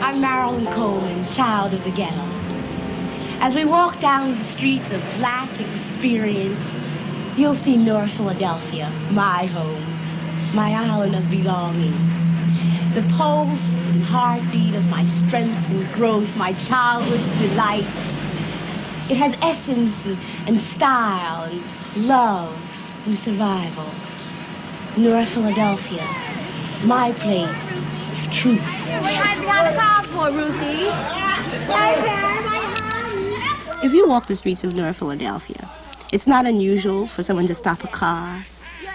I'm Marilyn Coleman, child of the ghetto. As we walk down the streets of black experience, you'll see North Philadelphia, my home, my island of belonging. The pulse and heartbeat of my strength and growth, my childhood's delight. It has essence and style and love and survival. North Philadelphia, my place of truth. If you walk the streets of North Philadelphia, it's not unusual for someone to stop a car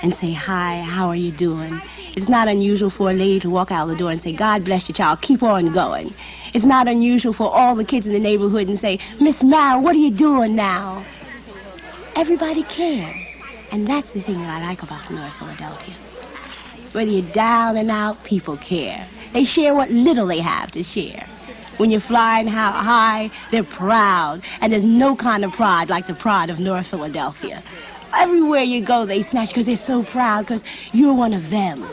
and say, "Hi, how are you doing?" It's not unusual for a lady to walk out the door and say, "God bless you, child, keep on going." It's not unusual for all the kids in the neighborhood and say, "Miss Mara, what are you doing now?" Everybody cares, and that's the thing that I like about North Philadelphia. Whether you're down and out, people care. They share what little they have to share. When you're flying high, they're proud, and there's no kind of pride like the pride of North Philadelphia. Everywhere you go, they snatch because they're so proud because you're one of them.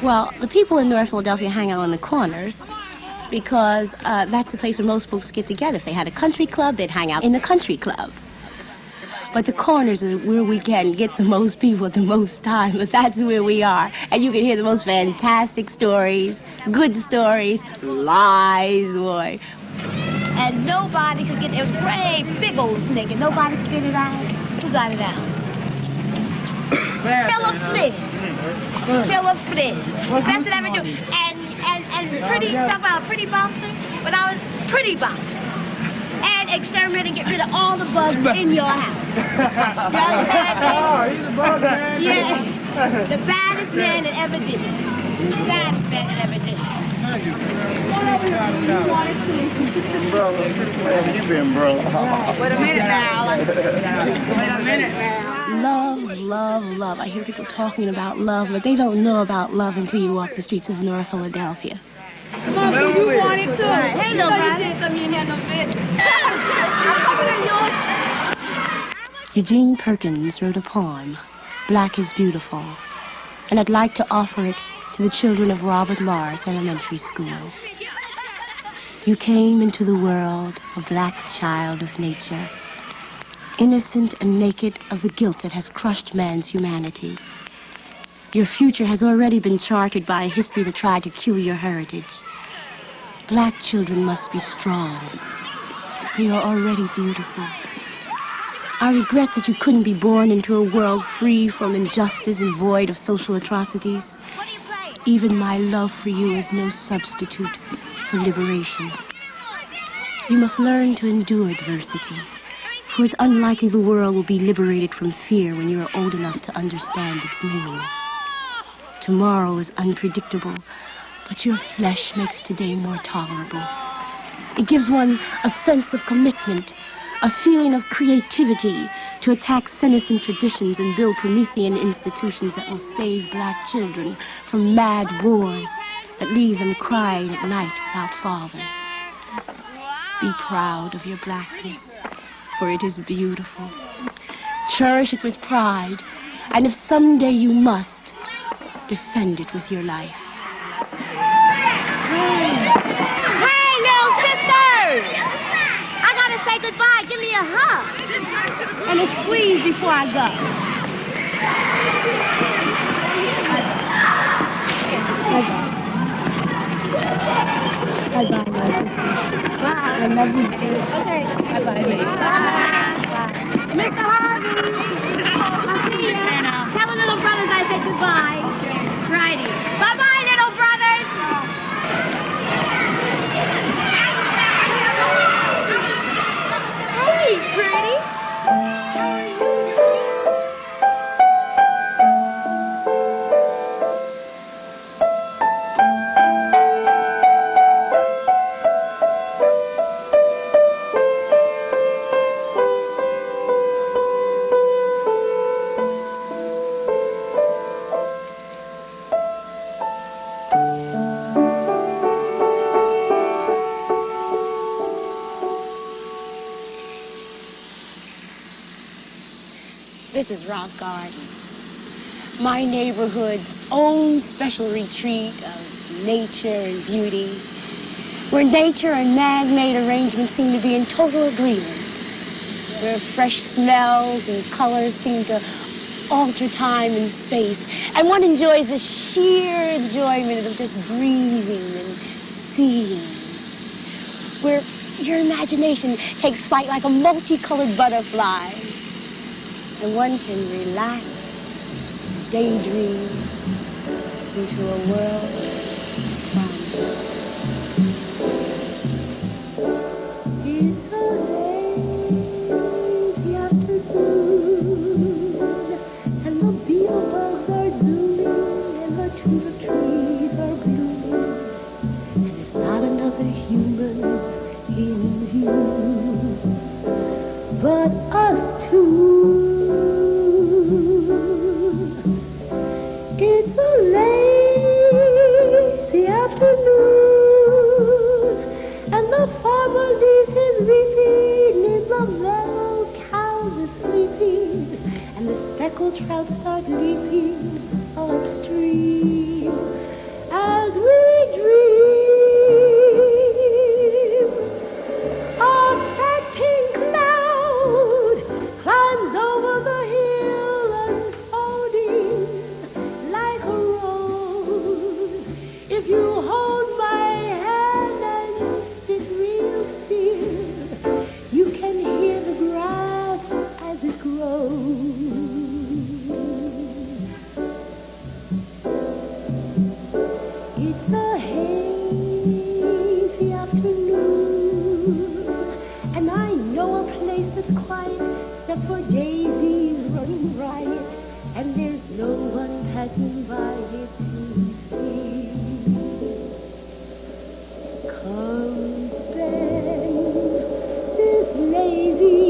Well, the people in North Philadelphia hang out on the corners because that's the place where most folks get together. If they had a country club, they'd hang out in the country club. But the corners is where we can get the most people at the most time, but that's where we are. And you can hear the most fantastic stories, good stories, lies, boy. And nobody could get it. It was a great big old snake, and nobody could get it out. Who got it out? Killer Flynn. Killer Flynn. That's what I would do. And pretty, talk about a pretty bouncer, but I was pretty bouncer. And exterminate and get rid of all the bugs in your house. You understand me? Oh, he's a bug man. Yeah. The baddest man that ever did it. The baddest man that ever did it. Brother, you been broke. Wait a minute now. Wait a minute now. Love, love, love. I hear people talking about love, but they don't know about love until you walk the streets of North Philadelphia. Come on, you wanted to. Hey, nobody. You didn't have no business. Eugene Perkins wrote a poem, Black is Beautiful, and I'd like to offer it to the children of Robert Morris Elementary School. You came into the world a black child of nature, innocent and naked of the guilt that has crushed man's humanity. Your future has already been charted by a history that tried to kill your heritage. Black children must be strong. They are already beautiful. I regret that you couldn't be born into a world free from injustice and void of social atrocities. Even my love for you is no substitute for liberation. You must learn to endure adversity, for it's unlikely the world will be liberated from fear when you are old enough to understand its meaning. Tomorrow is unpredictable, but your flesh makes today more tolerable. It gives one a sense of commitment, a feeling of creativity to attack senescent traditions and build Promethean institutions that will save black children from mad wars that leave them crying at night without fathers. Be proud of your blackness, for it is beautiful. Cherish it with pride, and if someday you must, defend it with your life. Hey, little sisters! I gotta say goodbye. Give me a hug. And a squeeze before I go. Bye-bye, my sister. Bye. I love you too. Okay. Bye-bye, baby. Bye. Mr. Harvey. I'll see you. Tell the little brothers I said goodbye. Righty. Bye-bye, little brothers. Hey, pretty. This is Rock Garden, my neighborhood's own special retreat of nature and beauty, where nature and man-made arrangements seem to be in total agreement, where fresh smells and colors seem to alter time and space, and one enjoys the sheer enjoyment of just breathing and seeing, where your imagination takes flight like a multicolored butterfly, and one can relax, daydream into a world of promise. It's a lazy afternoon, and the beetlebugs are zooming, and the tulip trees are blooming, and there's not another human in view, but us two. It's a lazy afternoon, and the farmer leaves his reaping in the meadow, cows are sleeping, and the speckled trout start leaping upstream as we dream. A fat pink cloud climbs over the hill, unfolding like a rose. If you hold my hand and sit real still, you can hear the grass as it grows. It's a hazy afternoon, and I know a place that's quiet except for daisies running riot, and there's no one passing by it to see. Come spend this lazy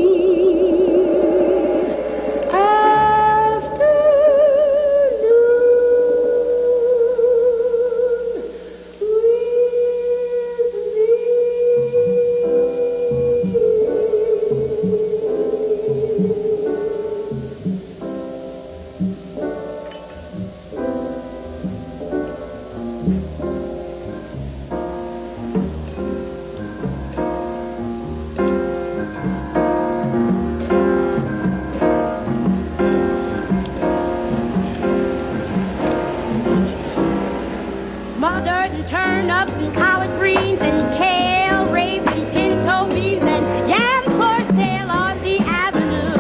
dirt and turnips and collard greens and kale, rape and pinto beans and yams for sale on the avenue.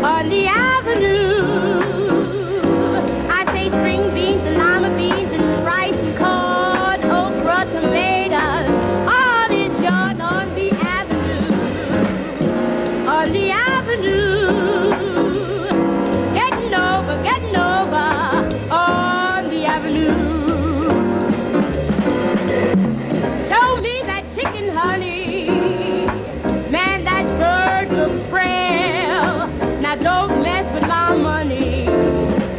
On the avenue. I say spring beans and lima beans and rice and corn, okra, tomatoes. All is young on the avenue. On the avenue. Getting over on the avenue. Show me that chicken, honey. Man, that bird looks frail. Now don't mess with my money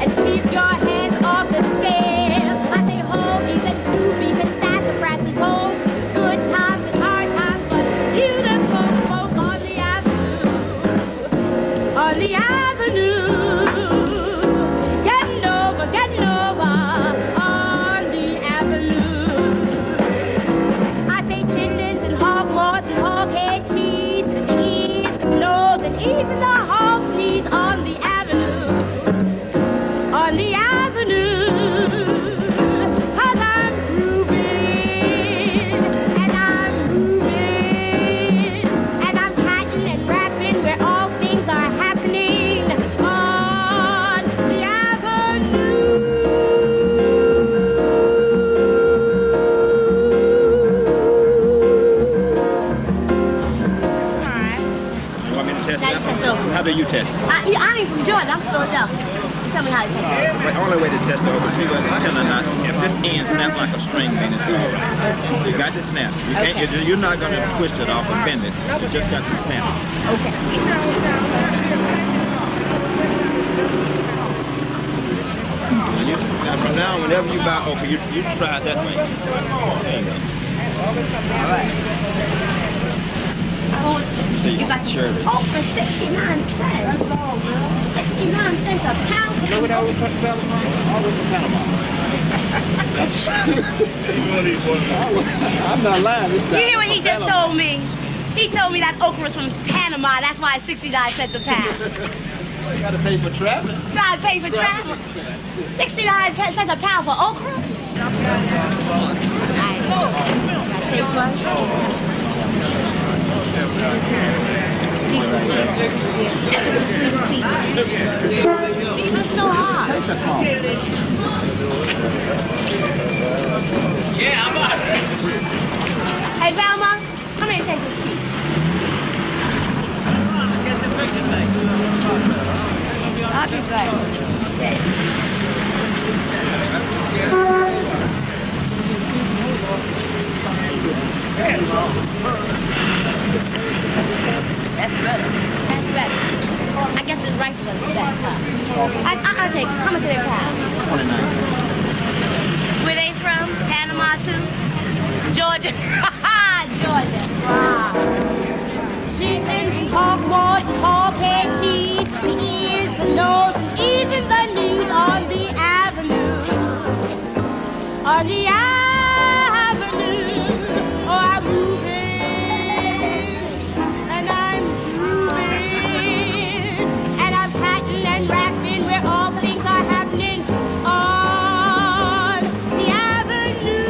and keep your hands off the scale. I say hoagies and stoopies and sassafras and hoes, good times and hard times, but beautiful folk on the avenue. On the avenue. Getting over on the avenue. I say chitlins and hogwarts and hoghead cheese and the ears and nose and even the hog's knees on the avenue. On the avenue. 'Cause I'm grooving and I'm moving and I'm patting and rapping where all things are happening on the avenue. You want me to test Now you that? test over. How do you test it? I ain't from Georgia, I'm from Philadelphia. Tell me how to test it. The only way to test it over is see whether it's tender or not. If this end snaps like a string, then it's all right. You got to snap. You can't. Okay. You're not going to twist it off or bend it. You just got to snap. Okay. Now from now on, whenever you buy okra, you try it that way. There you go. All right. See, You got some cherries. okra, 69 cents. 69 cents a pound. You know what I was telling you? Always from Panama. That's true. I'm not lying this time. You hear what he just told me? He told me that okra is from Panama. That's why it's 69 cents a pound. You got to pay for traveling. Gotta pay for travel. 69 cents a pound for okra? Gotta taste one. Sweet. These are so hard. Yeah, I'm on. Hey, Velma, come here and take this piece. I'll be back. That's better. I guess the rice is better, huh? I'll take it. How much are they pound? 29. Where they from? Panama too? Georgia. Georgia. Wow. Chitlins and hogwarts and hoghead cheese, the ears, the nose, and even the knees on the avenue. On the avenue. Oh, I'm moving and I'm grooving and I'm patting and rapping where all things are happening on the avenue.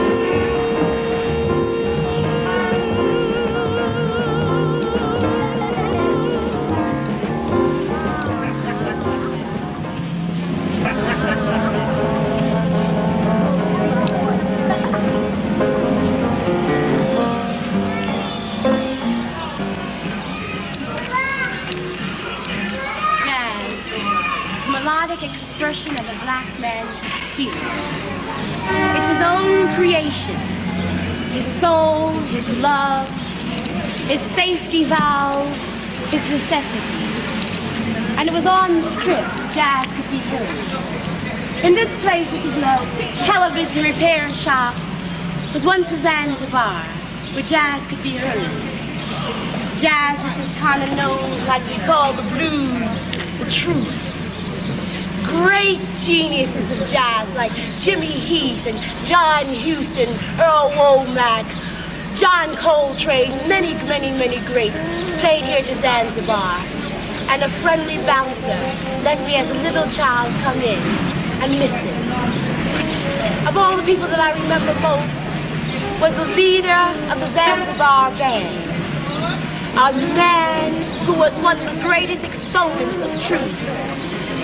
Melodic expression of a black man's experience. It's his own creation, his soul, his love, his safety valve, his necessity. And it was on the script jazz could be heard. In this place, which is a television repair shop, was once the Zanzibar, where jazz could be heard. Jazz, which is kind of known like we call the blues, the truth. Great geniuses of jazz like Jimmy Heath and John Huston, Earl Womack, John Coltrane, many greats played here to Zanzibar. And a friendly bouncer let me as a little child come in and listen. Of all the people that I remember most was the leader of the Zanzibar band, a man who was one of the greatest exponents of truth,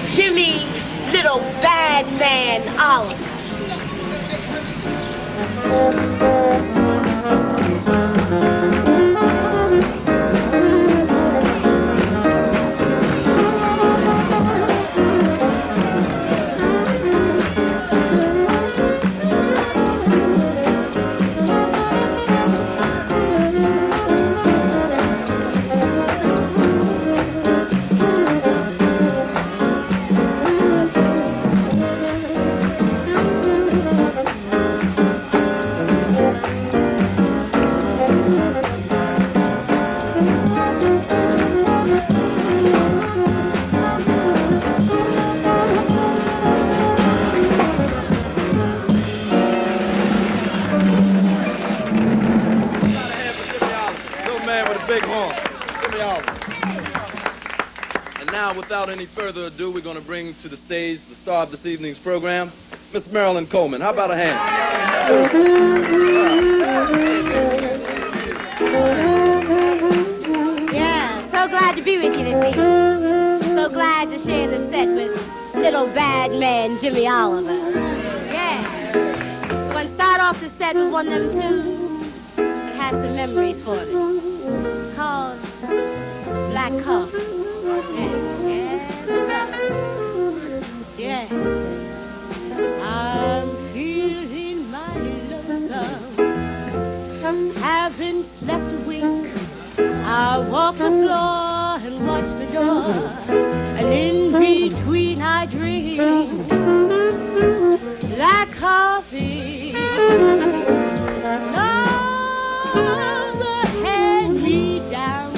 Jimmy Little Bad Man Oliver. Without any further ado, we're going to bring to the stage the star of this evening's program, Miss Marilyn Coleman. How about a hand? Yeah, so glad to be with you this evening. So glad to share the set with Little Bad Man Jimmy Oliver. Yeah. We're going to start off the set with one of them tunes that has some memories for me, called Black Coffee. Yeah. I'm feeling mighty lonesome, haven't slept a wink. I walk the floor and watch the door, and in between I drink black coffee. Love's a hand-me-down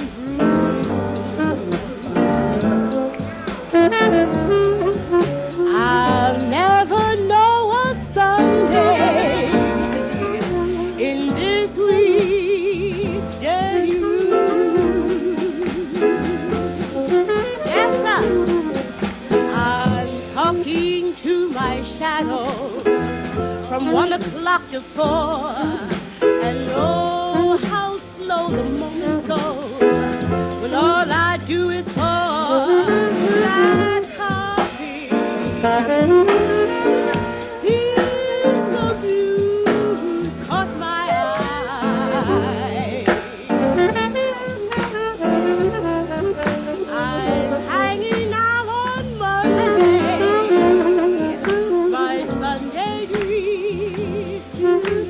I'll never know a Sunday in this weekday room. Yes, sir. I'm talking to my shadow from 1 o'clock to 4, and oh, how slow the moments go when all I do is pour black coffee. Since the blues caught my eye, I'm hanging out on Monday, my Sunday dreams to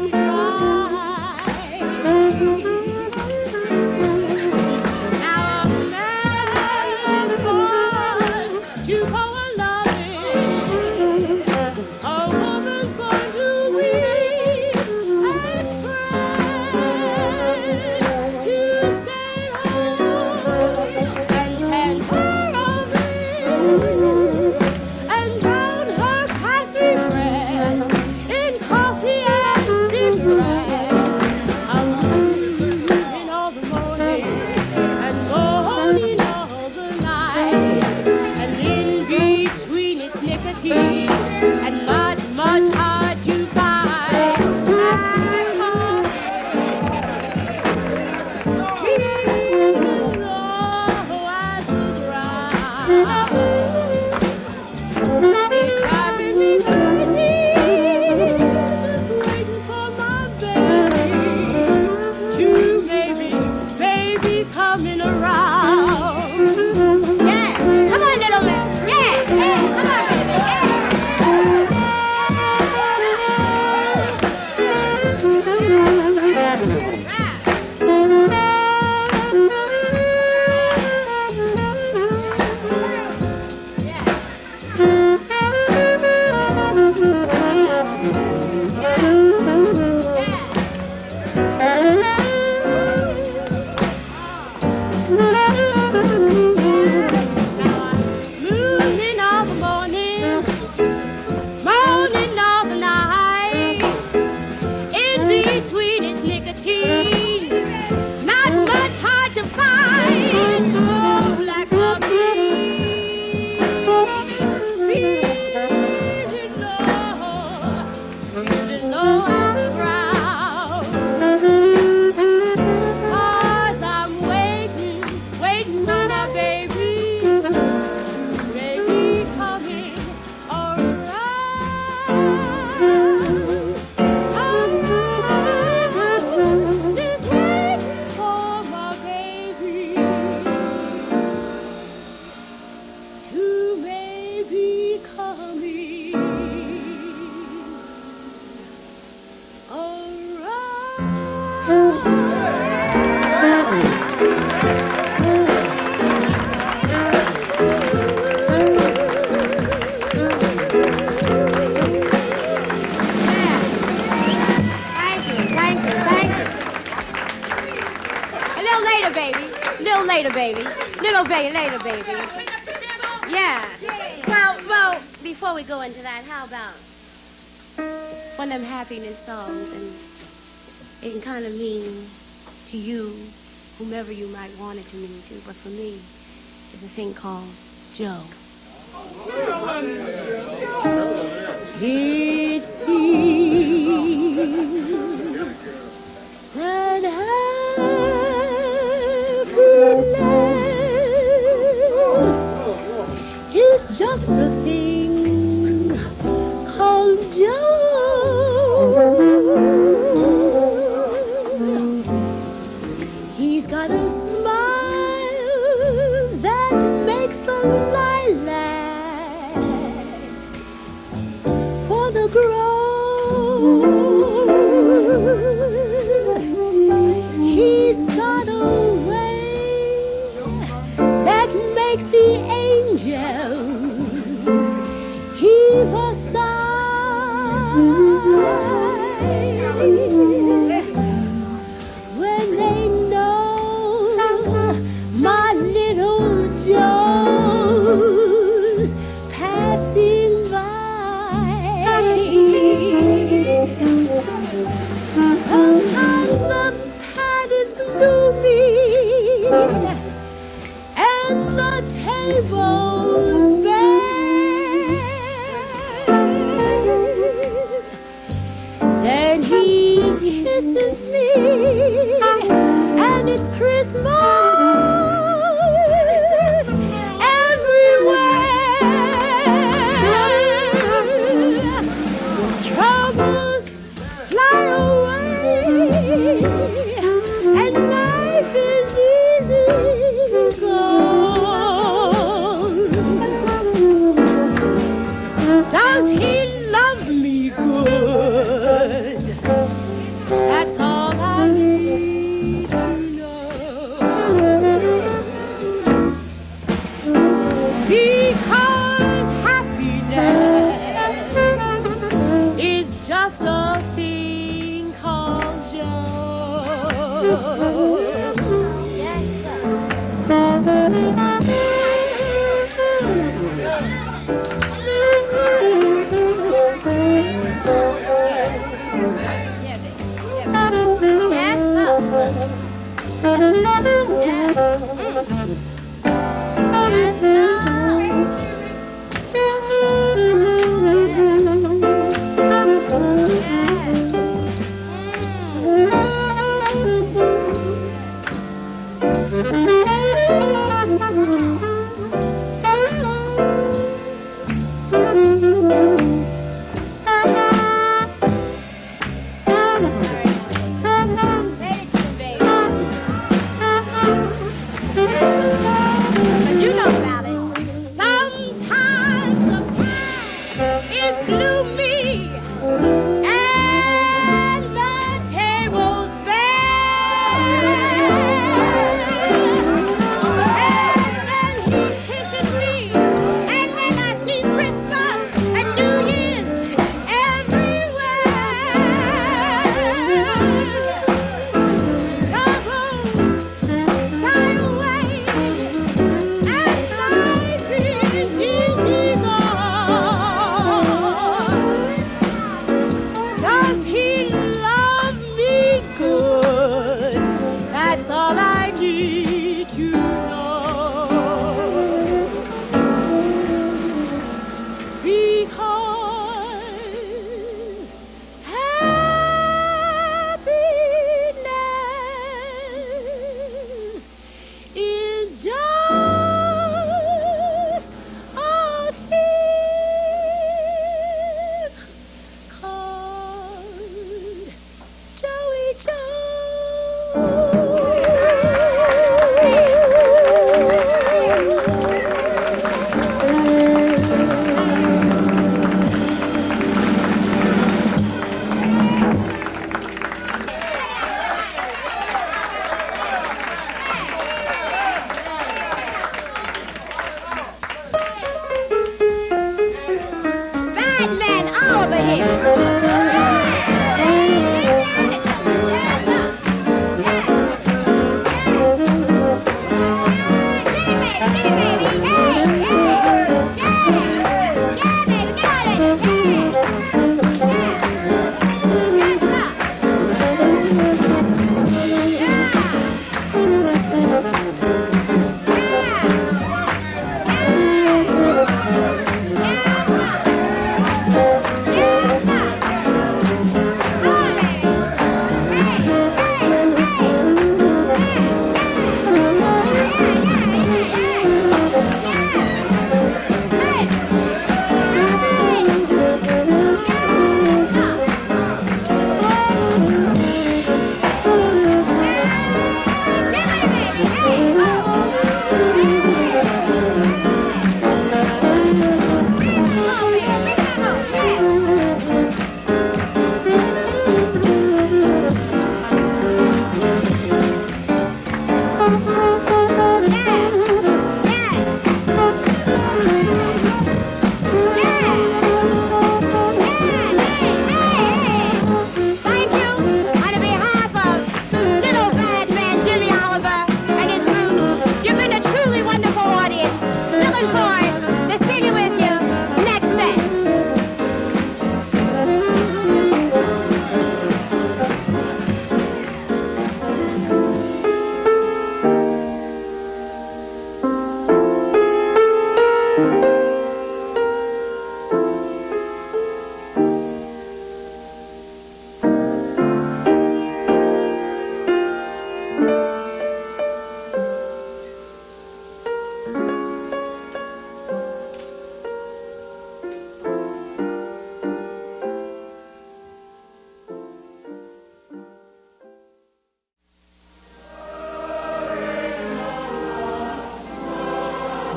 dry. Now a man born to go a-loving later, baby. Little baby, later, baby. Yeah. Well, before we go into that, how about one of them happiness songs, and it can kind of mean to you, whomever you might want it to mean to, but for me, it's a thing called Joe. It seems that happiness is just a thing called Joe. He's got a smile that makes the lilac for the grove. He's got a way that makes the angels heave a sigh when they know my little Joe's passing by. Sometimes the pad is gloomy and the table's bare. Then he kisses me and it's Christmas everywhere. Troubles fly away and life is easy gone. Does he love me good? That's all I need to know. Because happiness is just a thing called Joe. Yes, sir. Yes,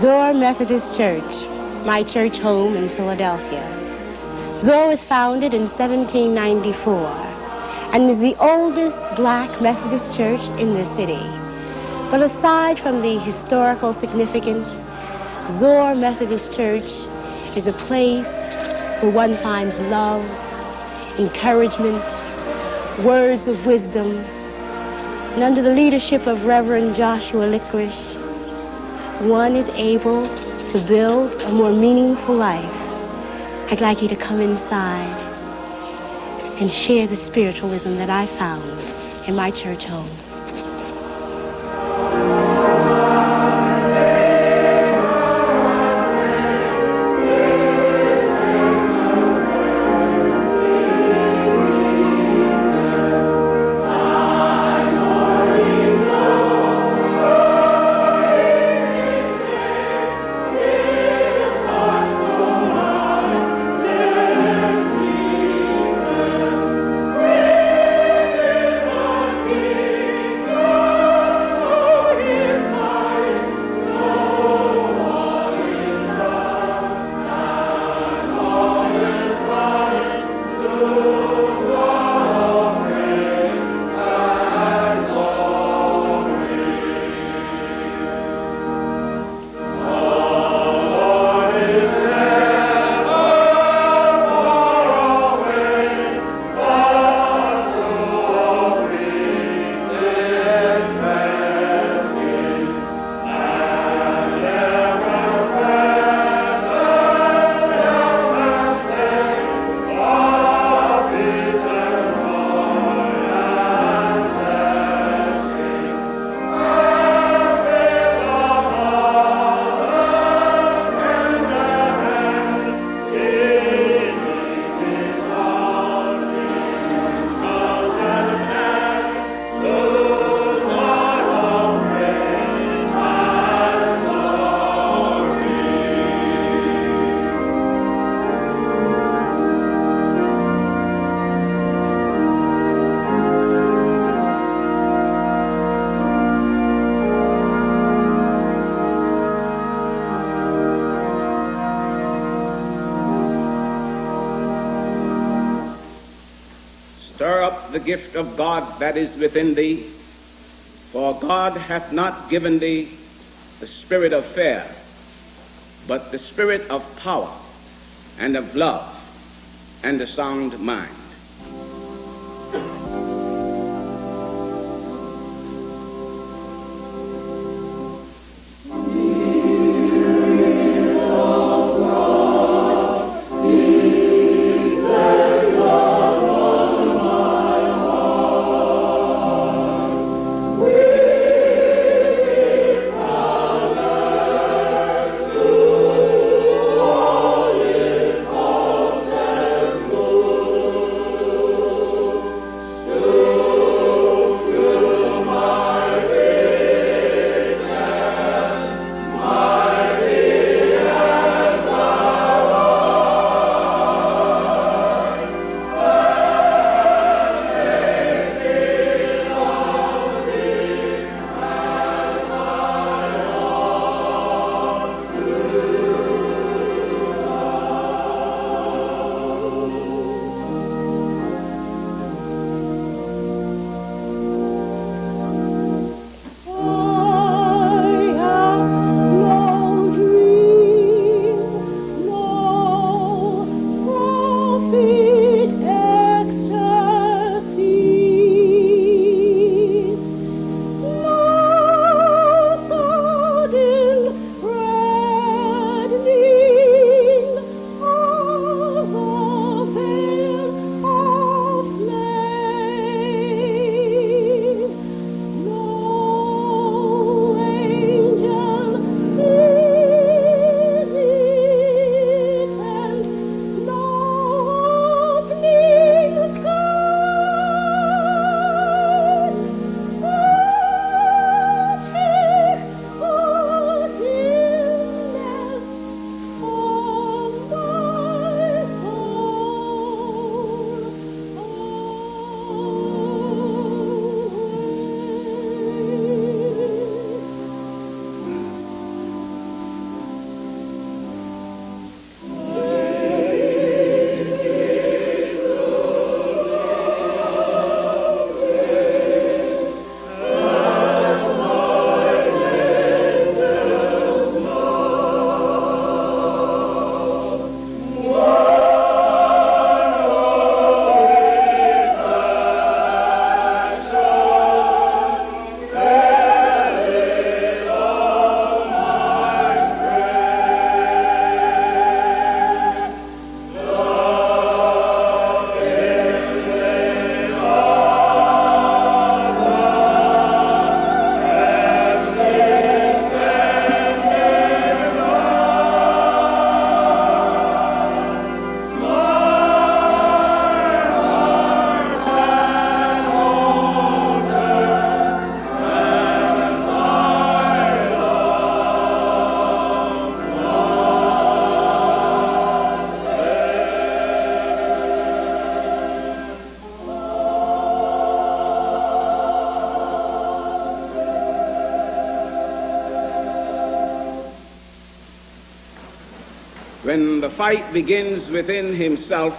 Zoar Methodist Church, my church home in Philadelphia. Zoar was founded in 1794 and is the oldest black Methodist church in the city. But aside from the historical significance, Zoar Methodist Church is a place where one finds love, encouragement, words of wisdom, and under the leadership of Reverend Joshua Licorice, one is able to build a more meaningful life. I'd like you to come inside and share the spiritualism that I found in my church home. Stir up the gift of God that is within thee, for God hath not given thee the spirit of fear, but the spirit of power and of love and a sound mind. when the fight begins within himself,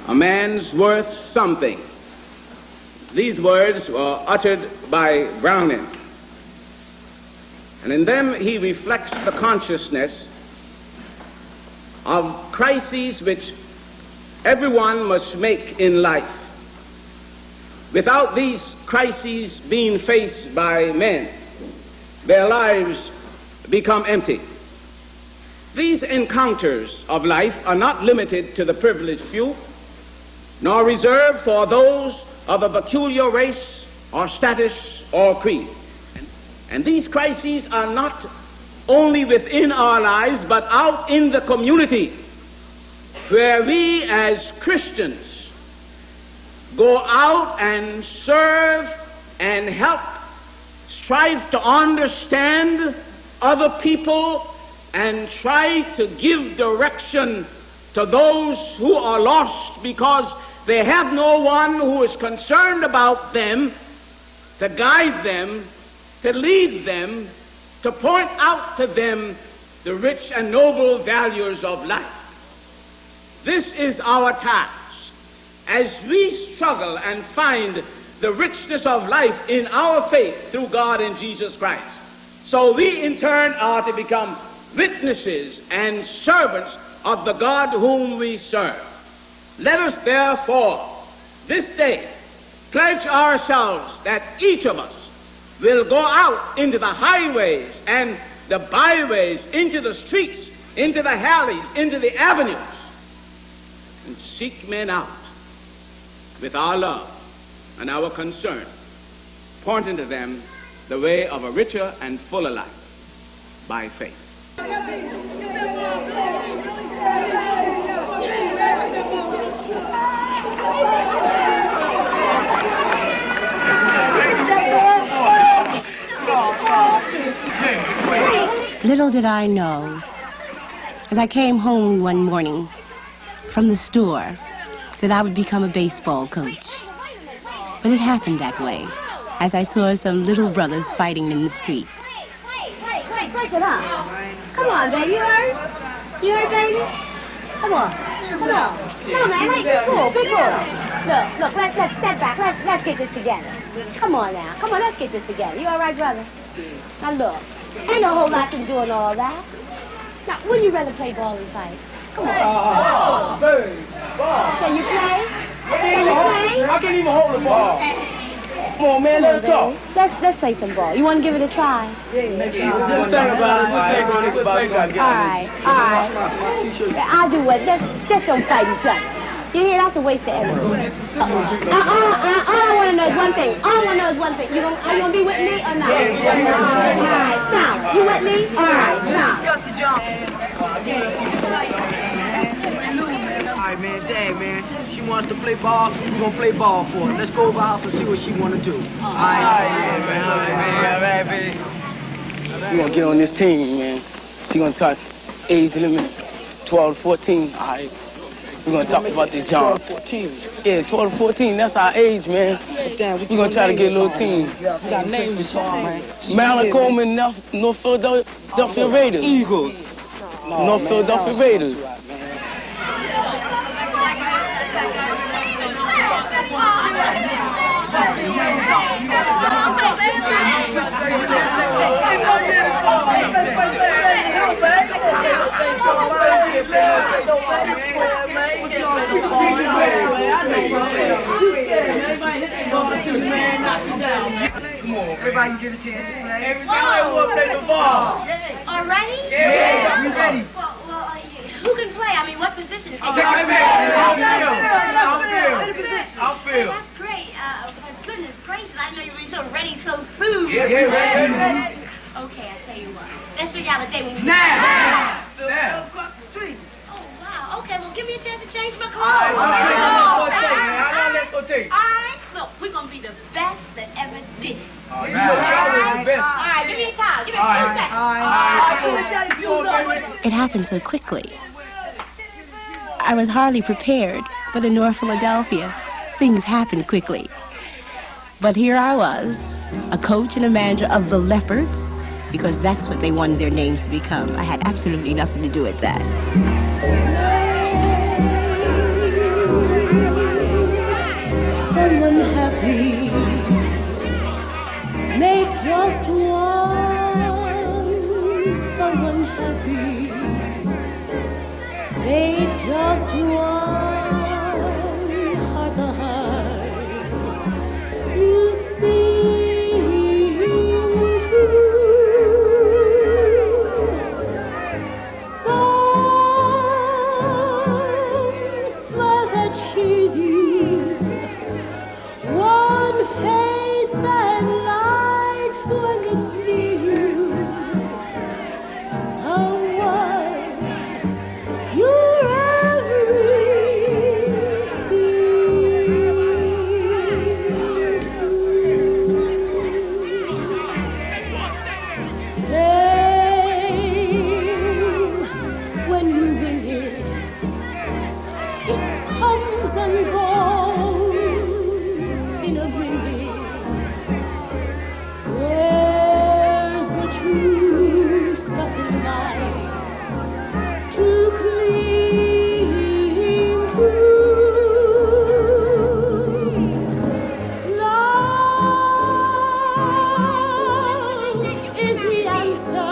a man's worth something. These words were uttered by Browning, and in them he reflects the consciousness of crises which everyone must make in life. Without these crises being faced by men, their lives become empty. These encounters of life are not limited to the privileged few, nor reserved for those of a peculiar race or status or creed. And these crises are not only within our lives, but out in the community, where we as Christians go out and serve and help, strive to understand other people, and try to give direction to those who are lost because they have no one who is concerned about them, to guide them, to lead them, to point out to them the rich and noble values of life. This is our task as we struggle and find the richness of life in our faith through God and Jesus Christ. So we in turn are to become witnesses and servants of the God whom we serve. Let us therefore this day pledge ourselves that each of us will go out into the highways and the byways, into the streets, into the alleys, into the avenues, and seek men out with our love and our concern, pointing to them the way of a richer and fuller life by faith. Little did I know, as I came home one morning from the store, that I would become a baseball coach. But it happened that way, as I saw some little brothers fighting in the streets. Hey, break it up. Come on, baby, you heard? You heard, baby? Come on. No, man, wait, be cool. Look, let's step back. Let's get this together. Come on now. Come on, let's get this together. You all right, brother? Now, look, ain't no whole lot in doing all that. Now, wouldn't you rather play ball and fight? Come on. Can you play? I can't even hold the ball. Come on, man, let's talk. Let's play some ball. You want to give it a try? All right. I'll do what? Just don't fight each other. You hear? That's a waste of energy. All I want to know is one thing. Are you gonna be with me or not? All right, Sam. You with me? All right, Sam. All right, man, dang, man. She wants to play ball, we're going to play ball for her. Let's go over the house and see what she want to do. All right, man. We're going to get on this team, man. She going to talk age limit, 12 to 14. All right. We're going to talk about this job. 12 to 14? Yeah, 12 to 14. That's our age, man. We're going to try to get a little team. We got names or something, man. Marilyn, Coleman, North Philadelphia Raiders. Eagles. North Philadelphia Raiders. Everybody can get a chance to play. Everybody will play the ball. All ready? Yeah, you ready? Well, who can play? I mean, what position? I'll feel. That's great. Goodness gracious, I know you'll be so ready so soon. Yeah, ready. Okay, I'll tell you what. Let's figure out a day when we Now. Across the street. Oh, wow. Okay, well, give me a chance to change my clothes. All right, let's go take. All right, look, we're going to be the best that ever did it. All right, give me a towel. Give me a 2 seconds. It happened so quickly. I was hardly prepared, but in North Philadelphia, things happened quickly. But here I was, a coach and a manager of the Leopards, because that's what they wanted their names to become. I had absolutely nothing to do with that. Someone happy, make just one. Someone happy, make just one. Heart to heart, you seem to. Some smile that cheers you, one face that lights when it's near you. Someone you're everything. When you win it, it comes and goes in a minute. Where's the true stuff in life to cling to? Love is the answer.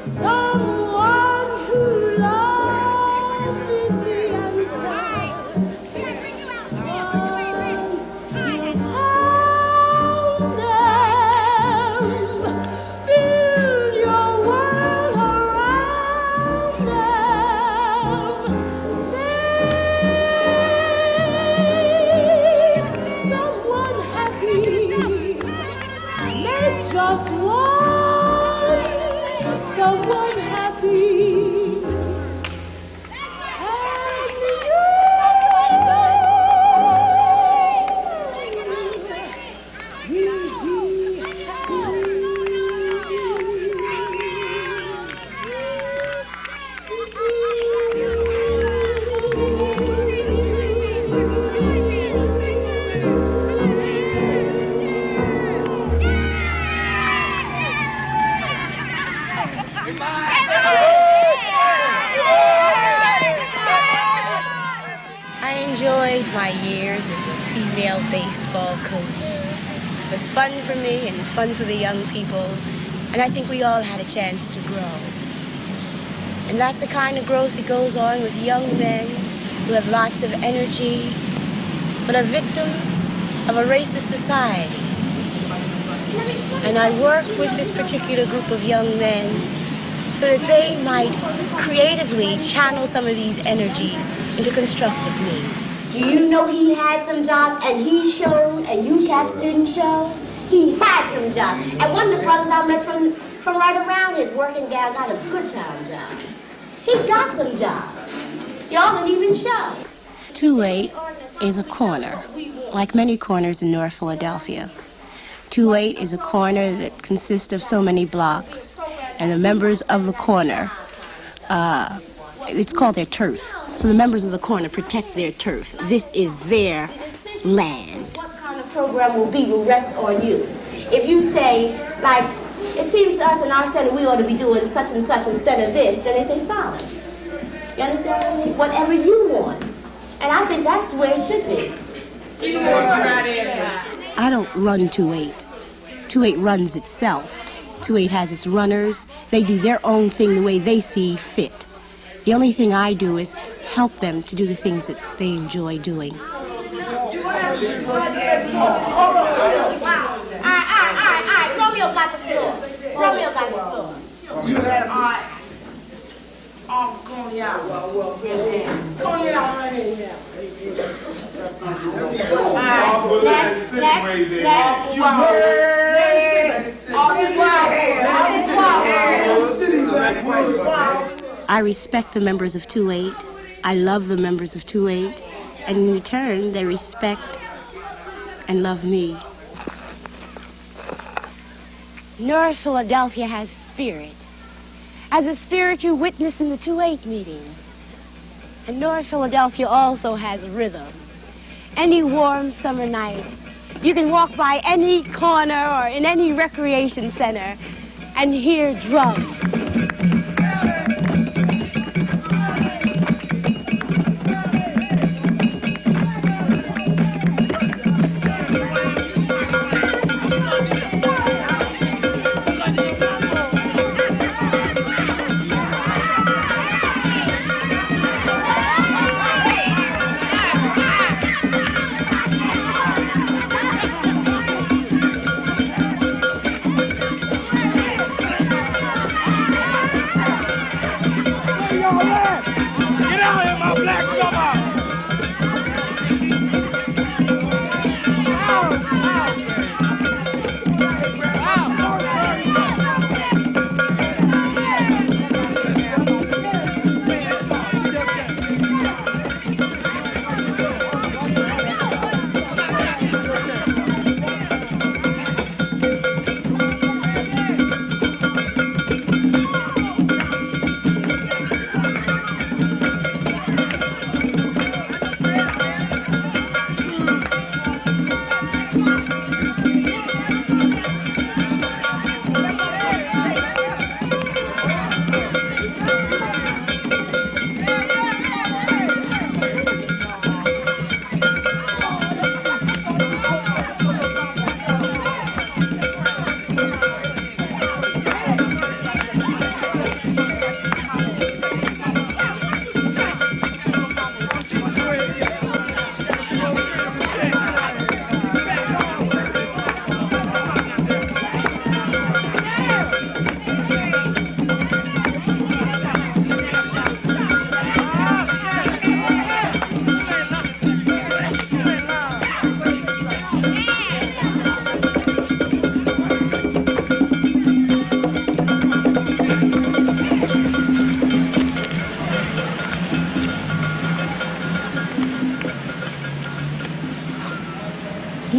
Someone to love is the answer. Once you found them, build your world around them. Make someone happy. Make just one. Someone happy. And you be I enjoyed my years as a female baseball coach. It was fun for me and fun for the young people, and I think we all had a chance to grow. And that's the kind of growth that goes on with young men who have lots of energy, but are victims of a racist society. And I work with this particular group of young men so that they might creatively channel some of these energies into constructive means. Do you know he had some jobs and he showed and you cats didn't show? He had some jobs. And one of the brothers I met from right around his working gal got a good time job. He got some jobs. Y'all didn't even show. 28 is a corner, like many corners in North Philadelphia. 28 is a corner that consists of so many blocks, and the members of the corner, it's called their turf. So the members of the corner protect their turf. This is their land. What kind of program will rest on you? If you say, like, it seems to us in our center we ought to be doing such and such instead of this, then they say solid. You understand what I mean? Whatever you want. And I think that's where it should be. I don't run 28. 28 runs itself. 28 has its runners. They do their own thing the way they see fit. The only thing I do is help them to do the things that they enjoy doing. Romeo got the floor. Romeo got the floor. You had Coney Island. Coney Island. I respect the members of 28. I love the members of 28. And in return, they respect and love me. North Philadelphia has spirit. As a spirit you witnessed in the 2-8 meeting. And North Philadelphia also has rhythm. Any warm summer night, You can walk by any corner or in any recreation center and hear drums.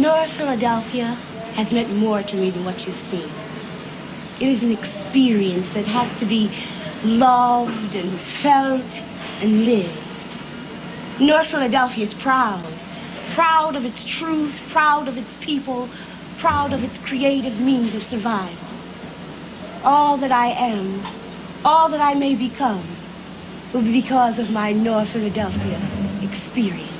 North Philadelphia has meant more to me than what you've seen. It is an experience that has to be loved and felt and lived. North Philadelphia is proud. Proud of its truth, proud of its people, proud of its creative means of survival. All that I am, all that I may become, will be because of my North Philadelphia experience.